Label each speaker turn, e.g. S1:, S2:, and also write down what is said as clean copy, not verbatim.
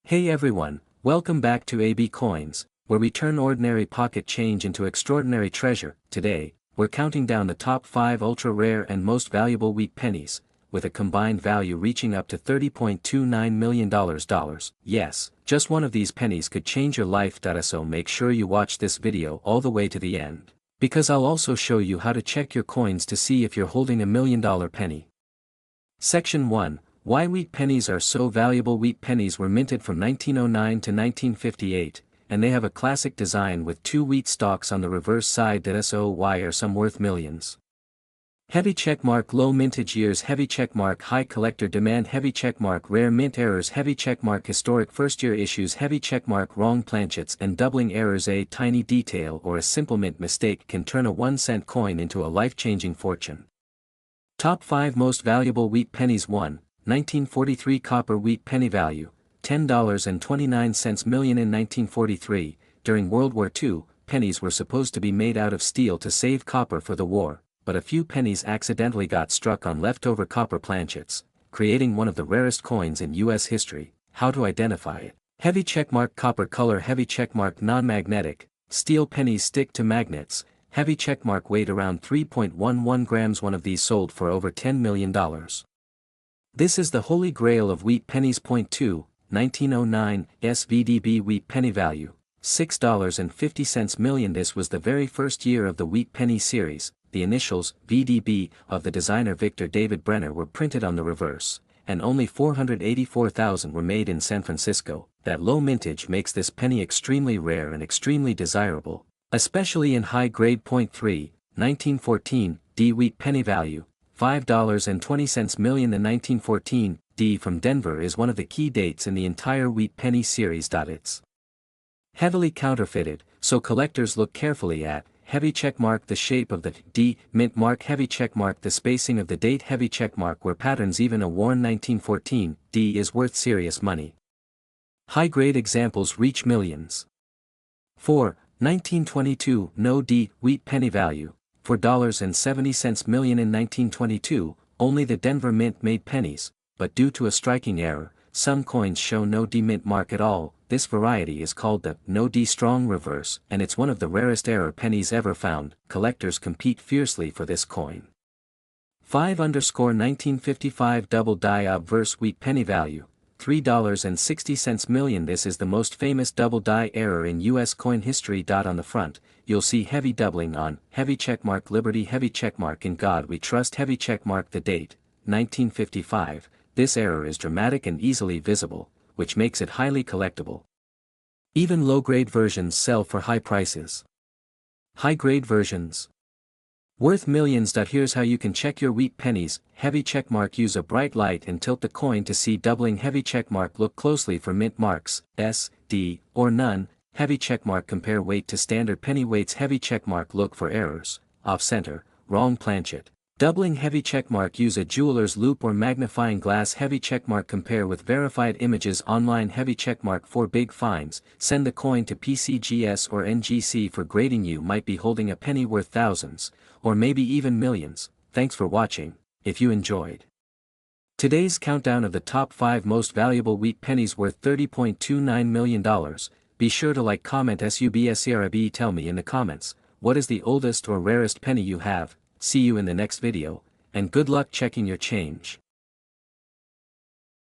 S1: Hey everyone, welcome back to AB Coins, where we turn ordinary pocket change into extraordinary treasure. Today, we're counting down the top 5 ultra-rare and most valuable wheat pennies, with a combined value reaching up to $30.29 million. Yes, just one of these pennies could change your life. So make sure you watch this video all the way to the end, because I'll also show you how to check your coins to see if you're holding a $1 million penny. Section 1. Why wheat pennies are so valuable. Wheat pennies were minted from 1909 to 1958, and they have a classic design with 2 wheat stalks on the reverse side. So why are some worth millions? Heavy checkmark. Low mintage years. Heavy checkmark. High collector demand. Heavy checkmark. Rare mint errors. Heavy checkmark. Historic first year issues. Heavy checkmark. Wrong planchets and doubling errors. A tiny detail or a simple mint mistake can turn a 1-cent coin into a life-changing fortune. Top 5 most valuable wheat pennies. 1. 1943 copper wheat penny value, $10.29 million. In 1943, during World War II, pennies were supposed to be made out of steel to save copper for the war, but a few pennies accidentally got struck on leftover copper planchets, creating one of the rarest coins in U.S. history. How to identify it? Heavy checkmark. Copper color. Heavy checkmark. Non-magnetic. Steel pennies stick to magnets. Heavy checkmark. Weight around 3.11 grams. One of these sold for over $10 million. This is the holy grail of wheat pennies. Point 2, 1909, SVDB wheat penny value, $6.50 million. This was the very first year of the wheat penny series. The initials, VDB, of the designer Victor David Brenner were printed on the reverse, and only 484,000 were made in San Francisco. That low mintage makes this penny extremely rare and extremely desirable, especially in high grade. Point 3, 1914, D wheat penny value, $5.20 million. The 1914 D from Denver is one of the key dates in the entire wheat penny series. It's heavily counterfeited, so collectors look carefully at heavy checkmark. The shape of the D mint mark. Heavy checkmark. The spacing of the date. Heavy checkmark where patterns. Even a worn 1914 D is worth serious money. High grade examples reach millions. 4. 1922 no D wheat penny value, $4.70 million. In 1922, only the Denver Mint made pennies, but due to a striking error, some coins show no D mint mark at all. This variety is called the no D strong reverse, and it's one of the rarest error pennies ever found. Collectors compete fiercely for this coin. 5_1955 double die obverse wheat penny value, $3.60 million. This is the most famous double die error in U.S. coin history. On the front, you'll see heavy doubling on heavy checkmark. Liberty. Heavy checkmark. In God We Trust. Heavy checkmark. The date, 1955. This error is dramatic and easily visible, which makes it highly collectible. Even low-grade versions sell for high prices. High-grade versions worth millions. Here's how you can check your wheat pennies. Heavy checkmark. Use a bright light and tilt the coin to see doubling. Heavy checkmark. Look closely for mint marks, S, D, or none. Heavy checkmark. Compare weight to standard penny weights. Heavy checkmark. Look for errors, off-center, wrong planchet. Doubling. Heavy checkmark. Use a jeweler's loupe or magnifying glass. Heavy checkmark. Compare with verified images online. Heavy checkmark. For big finds, send the coin to PCGS or NGC for grading. You might be holding a penny worth thousands, or maybe even millions. Thanks for watching. If you enjoyed today's countdown of the top 5 most valuable wheat pennies worth $30.29 million, be sure to like, comment, subscribe. Tell me in the comments, what is the oldest or rarest penny you have. See you in the next video, and good luck checking your change.